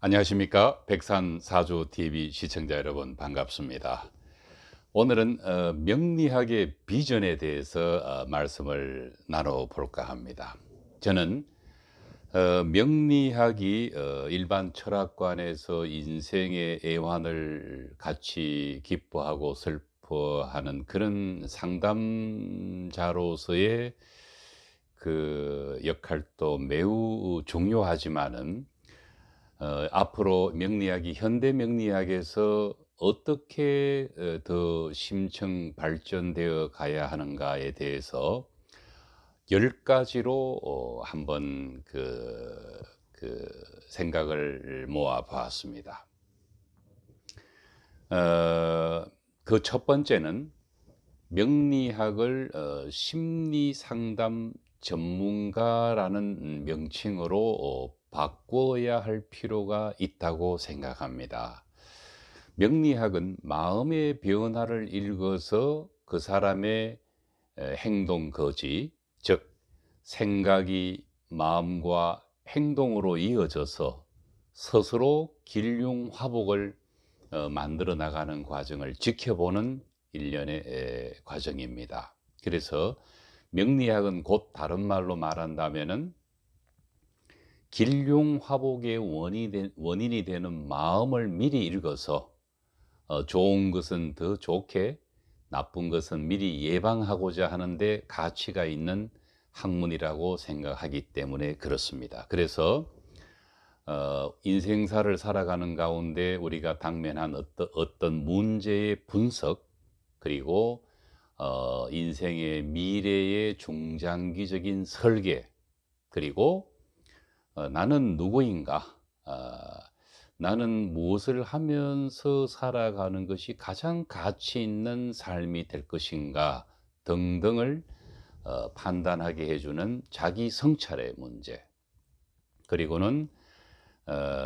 안녕하십니까. 백산사주TV 시청자 여러분 반갑습니다. 오늘은 명리학의 비전에 대해서 말씀을 나눠볼까 합니다. 저는 명리학이 일반 철학관에서 인생의 애환을 같이 기뻐하고 슬퍼하는 그런 상담자로서의 그 역할도 매우 중요하지만은 앞으로 명리학이 현대 명리학에서 어떻게 더 심층 발전되어 가야 하는가에 대해서 10가지로 한번 그 생각을 모아 보았습니다. 그 첫 번째는 명리학을 심리 상담 전문가라는 명칭으로 바꿔야 할 필요가 있다고 생각합니다. 명리학은 마음의 변화를 읽어서 그 사람의 행동 거지, 즉 생각이 마음과 행동으로 이어져서 스스로 길흉 화복을 만들어 나가는 과정을 지켜보는 일련의 과정입니다. 그래서 명리학은 곧 다른 말로 말한다면은 길흉 화복의 원인이 되는 마음을 미리 읽어서 좋은 것은 더 좋게, 나쁜 것은 미리 예방하고자 하는데 가치가 있는 학문이라고 생각하기 때문에 그렇습니다. 그래서 인생사를 살아가는 가운데 우리가 당면한 어떤 문제의 분석, 그리고 인생의 미래의 중장기적인 설계, 그리고 나는 누구인가, 나는 무엇을 하면서 살아가는 것이 가장 가치 있는 삶이 될 것인가 등등을 판단하게 해주는 자기 성찰의 문제, 그리고는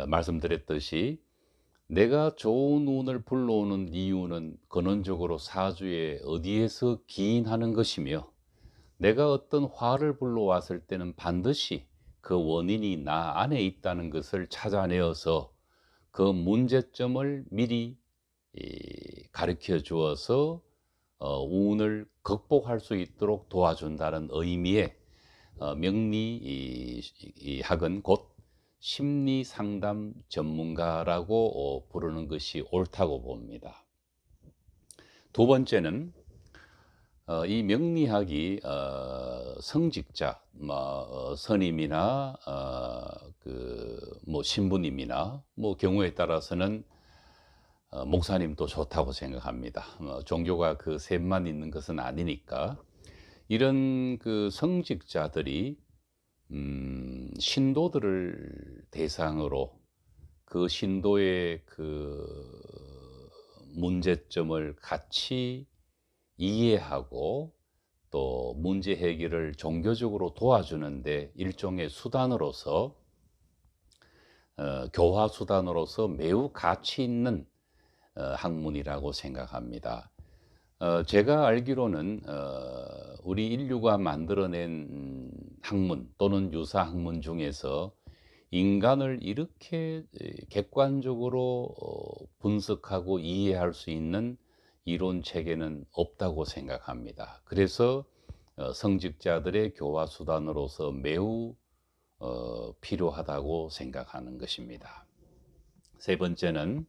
말씀드렸듯이 내가 좋은 운을 불러오는 이유는 근원적으로 사주에 어디에서 기인하는 것이며, 내가 어떤 화를 불러왔을 때는 반드시 그 원인이 나 안에 있다는 것을 찾아내어서 그 문제점을 미리 가르쳐 주어서 운을 극복할 수 있도록 도와준다는 의미의 명리학은 곧 심리 상담 전문가라고 부르는 것이 옳다고 봅니다. 두 번째는 이 명리학이 성직자, 선임이나 신부님이나 경우에 따라서는 목사님도 좋다고 생각합니다. 종교가 그 셋만 있는 것은 아니니까 이런 그 성직자들이 신도들을 대상으로 그 신도의 그 문제점을 같이 이해하고 또 문제 해결을 종교적으로 도와주는데 일종의 수단으로서 교화 수단으로서 매우 가치 있는 학문이라고 생각합니다. 제가 알기로는 우리 인류가 만들어낸 학문 또는 유사 학문 중에서 인간을 이렇게 객관적으로 분석하고 이해할 수 있는 이론 체계는 없다고 생각합니다. 그래서 성직자들의 교화 수단으로서 매우 필요하다고 생각하는 것입니다. 세 번째는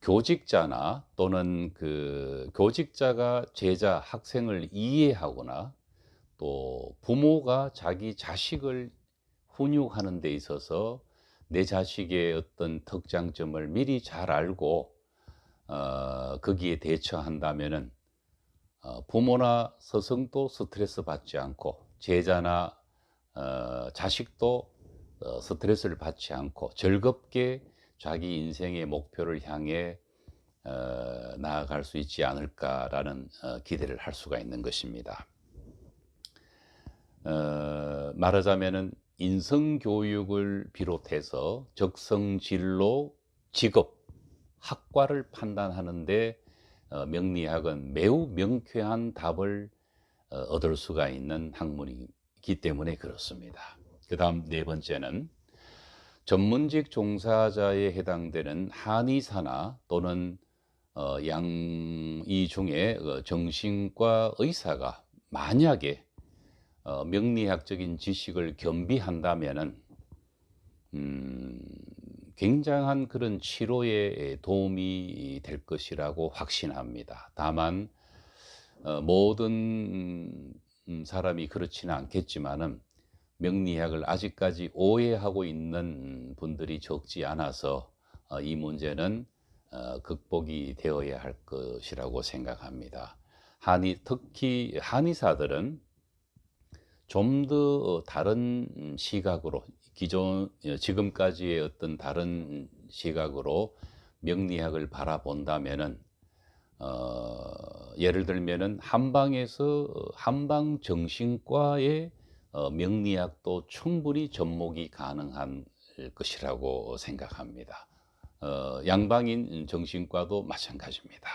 교직자나 또는 그 교직자가 제자, 학생을 이해하거나 또 부모가 자기 자식을 훈육하는 데 있어서 내 자식의 어떤 특장점을 미리 잘 알고 거기에 대처한다면은 부모나 스승도 스트레스 받지 않고 제자나 자식도 스트레스를 받지 않고 즐겁게 자기 인생의 목표를 향해 나아갈 수 있지 않을까라는 기대를 할 수가 있는 것입니다. 말하자면은 인성교육을 비롯해서 적성진로, 직업, 학과를 판단하는데 명리학은 매우 명쾌한 답을 얻을 수가 있는 학문이기 때문에 그렇습니다. 그 다음 네 번째는 전문직 종사자에 해당되는 한의사나 또는 양 이 중에 정신과 의사가 만약에 명리학적인 지식을 겸비한다면은 음 굉장한 그런 치료에 도움이 될 것이라고 확신합니다. 다만 모든 사람이 그렇지는 않겠지만은 명리학을 아직까지 오해하고 있는 분들이 적지 않아서 이 문제는 극복이 되어야 할 것이라고 생각합니다. 특히 한의사들은 좀 더 다른 시각으로 지금까지의 어떤 다른 시각으로 명리학을 바라본다면은 예를 들면은 한방에서 한방 정신과의 명리학도 충분히 접목이 가능한 것이라고 생각합니다. 양방인 정신과도 마찬가지입니다.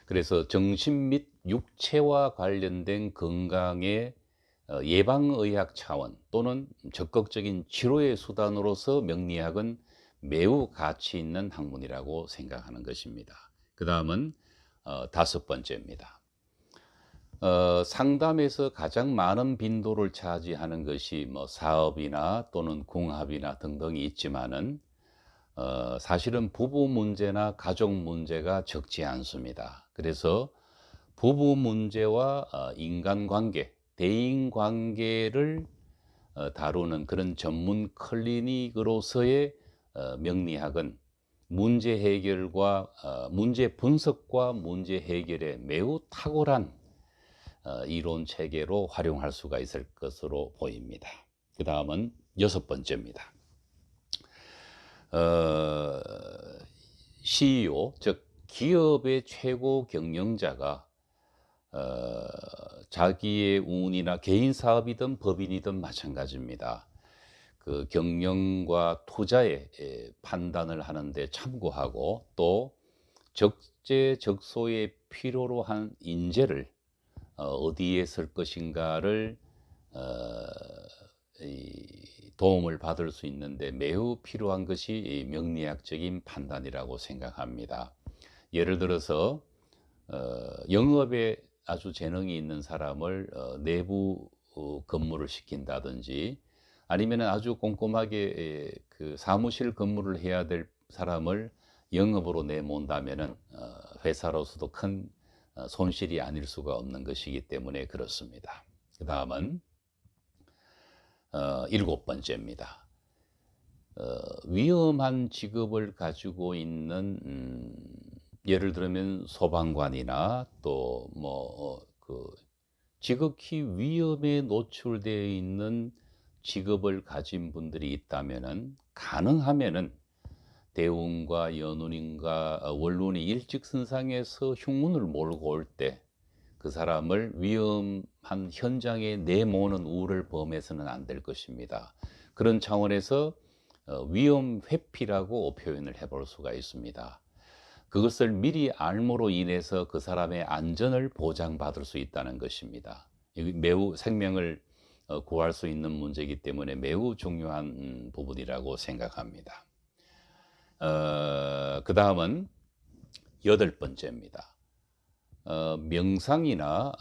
그래서 정신 및 육체와 관련된 건강의 예방의학 차원 또는 적극적인 치료의 수단으로서 명리학은 매우 가치 있는 학문이라고 생각하는 것입니다. 그 다음은 5번째입니다. 상담에서 가장 많은 빈도를 차지하는 것이 뭐 사업이나 또는 궁합이나 등등이 있지만은 사실은 부부 문제나 가족 문제가 적지 않습니다. 그래서 부부 문제와 인간관계, 대인관계를 다루는 그런 전문 클리닉으로서의 명리학은 문제 해결과 문제 분석과 문제 해결에 매우 탁월한 이론 체계로 활용할 수가 있을 것으로 보입니다. 그 다음은 6번째입니다. CEO, 즉 기업의 최고 경영자가 자기의 운이나 개인 사업이든 법인이든 마찬가지입니다. 그 경영과 투자의 판단을 하는데 참고하고 또 적재적소에 필요로 한 인재를 어디에 쓸 것인가를 도움을 받을 수 있는데 매우 필요한 것이 명리학적인 판단이라고 생각합니다. 예를 들어서 영업에 아주 재능이 있는 사람을 내부 근무를 시킨다든지 아니면 아주 꼼꼼하게 그 사무실 근무를 해야 될 사람을 영업으로 내몬다면은 회사로서도 큰 손실이 아닐 수가 없는 것이기 때문에 그렇습니다. 그 다음은 7번째입니다. 위험한 직업을 가지고 있는 예를 들면 소방관이나 또 뭐 지극히 위험에 노출되어 있는 직업을 가진 분들이 있다면은 가능하면은 대운과 연운인가 원룬이 일직선상에서 흉운을 몰고 올 때 그 사람을 위험한 현장에 내모는 우를 범해서는 안 될 것입니다. 그런 차원에서 위험 회피라고 표현을 해볼 수가 있습니다. 그것을 미리 알므로 인해서 그 사람의 안전을 보장받을 수 있다는 것입니다. 매우 생명을 구할 수 있는 문제이기 때문에 매우 중요한 부분이라고 생각합니다. 그 다음은 8번째입니다. 명상이나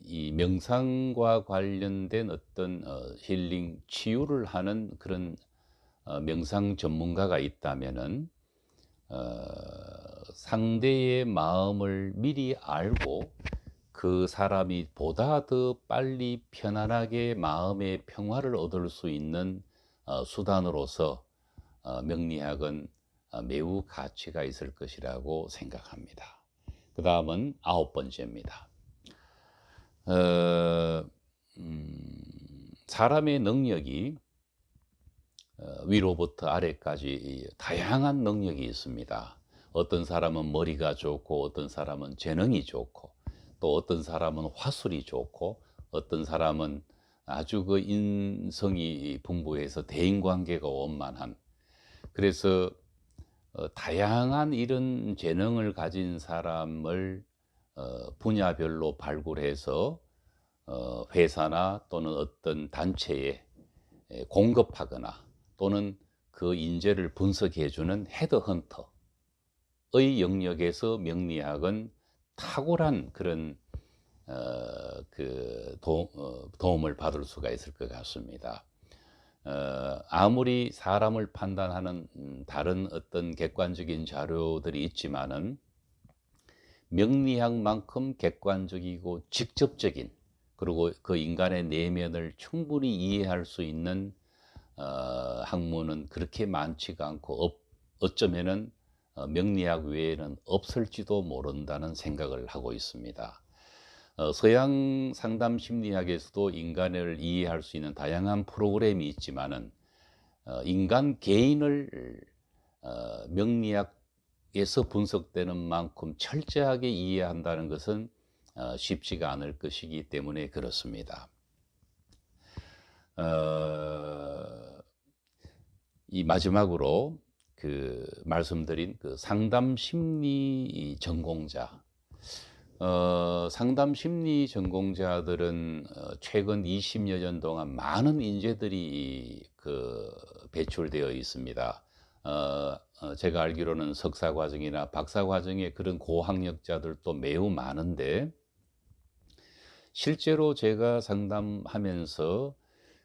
이 명상과 관련된 어떤 힐링, 치유를 하는 그런 명상 전문가가 있다면은 상대의 마음을 미리 알고 그 사람이 보다 더 빨리 편안하게 마음의 평화를 얻을 수 있는 수단으로서 명리학은 매우 가치가 있을 것이라고 생각합니다. 그 다음은 9번째입니다. 사람의 능력이 위로부터 아래까지 다양한 능력이 있습니다. 어떤 사람은 머리가 좋고 어떤 사람은 재능이 좋고 또 어떤 사람은 화술이 좋고 어떤 사람은 아주 그 인성이 풍부해서 대인관계가 원만한, 그래서 다양한 이런 재능을 가진 사람을 분야별로 발굴해서 회사나 또는 어떤 단체에 공급하거나 또는 그 인재를 분석해 주는 헤드헌터의 영역에서 명리학은 탁월한 그런 도움을 받을 수가 있을 것 같습니다. 아무리 사람을 판단하는 다른 어떤 객관적인 자료들이 있지만은 명리학만큼 객관적이고 직접적인, 그리고 그 인간의 내면을 충분히 이해할 수 있는 학문은 그렇게 많지가 않고, 어쩌면은 명리학 외에는 없을지도 모른다는 생각을 하고 있습니다. 서양 상담 심리학에서도 인간을 이해할 수 있는 다양한 프로그램이 있지만은 인간 개인을 명리학에서 분석되는 만큼 철저하게 이해한다는 것은 쉽지가 않을 것이기 때문에 그렇습니다. 이 마지막으로 말씀드린 상담 심리 전공자, 상담 심리 전공자들은 최근 20여 년 동안 많은 인재들이 배출되어 있습니다. 제가 알기로는 석사 과정이나 박사 과정에 그런 고학력자들도 매우 많은데, 실제로 제가 상담하면서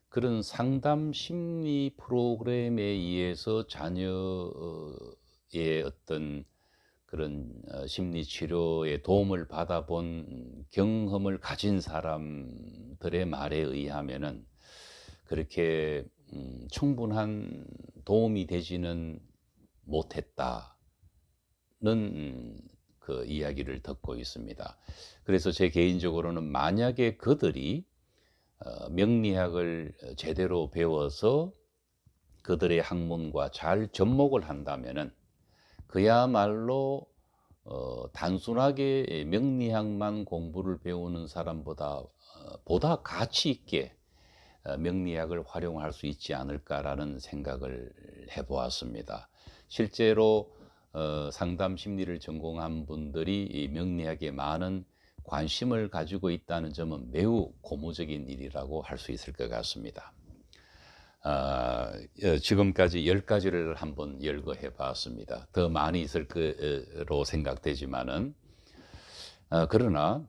그런 상담 심리 프로그램에 의해서 자녀의 어떤 그런 심리 치료에 도움을 받아본 경험을 가진 사람들의 말에 의하면은 그렇게 충분한 도움이 되지는 못했다는 그 이야기를 듣고 있습니다. 그래서 제 개인적으로는 만약에 그들이 명리학을 제대로 배워서 그들의 학문과 잘 접목을 한다면은 그야말로 단순하게 명리학만 공부를 배우는 사람보다 보다 가치 있게 명리학을 활용할 수 있지 않을까라는 생각을 해보았습니다. 실제로 상담 심리를 전공한 분들이 이 명리학에 많은 관심을 가지고 있다는 점은 매우 고무적인 일이라고 할 수 있을 것 같습니다. 지금까지 10가지를 한번 열거해 봤습니다. 더 많이 있을 거로 생각되지만은, 그러나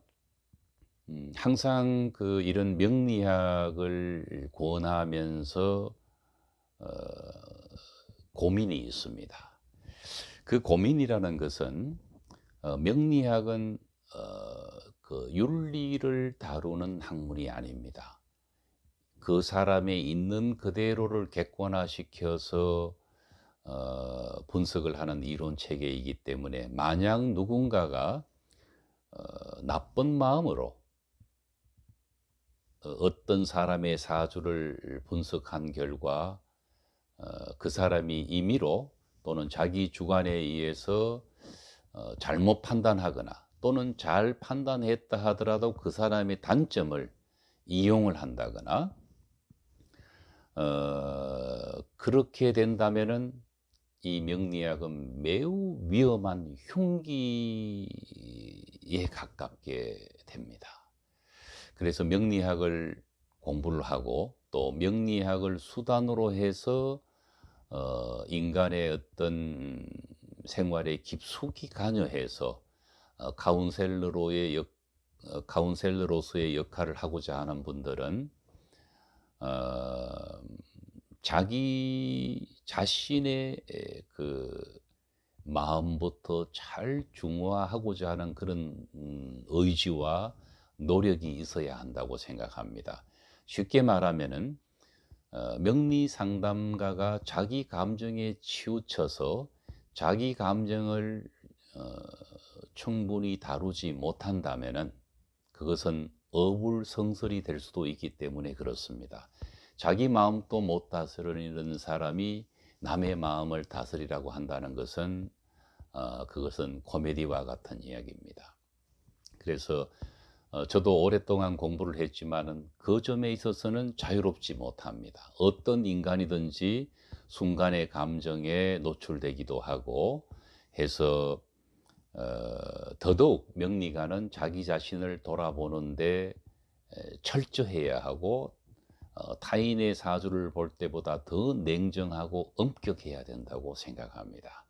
항상 이런 명리학을 권하면서 고민이 있습니다. 그 고민이라는 것은 명리학은 윤리를 다루는 학문이 아닙니다. 그 사람의 있는 그대로를 객관화시켜서 분석을 하는 이론 체계이기 때문에, 만약 누군가가 나쁜 마음으로 어떤 사람의 사주를 분석한 결과 그 사람이 임의로 또는 자기 주관에 의해서 잘못 판단하거나 또는 잘 판단했다 하더라도 그 사람의 단점을 이용을 한다거나 그렇게 된다면은 이 명리학은 매우 위험한 흉기에 가깝게 됩니다. 그래서 명리학을 공부를 하고 또 명리학을 수단으로 해서 인간의 어떤 생활에 깊숙이 관여해서 카운셀러로서의 역할을 하고자 하는 분들은 자기 자신의 마음부터 잘 중화하고자 하는 그런 의지와 노력이 있어야 한다고 생각합니다. 쉽게 말하면은 명리 상담가가 자기 감정에 치우쳐서 자기 감정을 충분히 다루지 못한다면은 그것은 어불성설이 될 수도 있기 때문에 그렇습니다. 자기 마음도 못 다스리는 사람이 남의 마음을 다스리라고 한다는 것은 그것은 코미디와 같은 이야기입니다. 그래서 저도 오랫동안 공부를 했지만은 그 점에 있어서는 자유롭지 못합니다. 어떤 인간이든지 순간의 감정에 노출되기도 하고 해서 더더욱 명리가는 자기 자신을 돌아보는데 철저해야 하고 타인의 사주를 볼 때보다 더 냉정하고 엄격해야 된다고 생각합니다.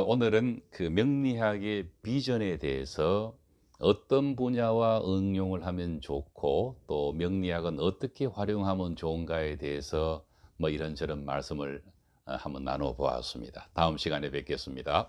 오늘은 그 명리학의 비전에 대해서 어떤 분야와 응용을 하면 좋고 또 명리학은 어떻게 활용하면 좋은가에 대해서 뭐 이런저런 말씀을 한번 나눠 보았습니다. 다음 시간에 뵙겠습니다.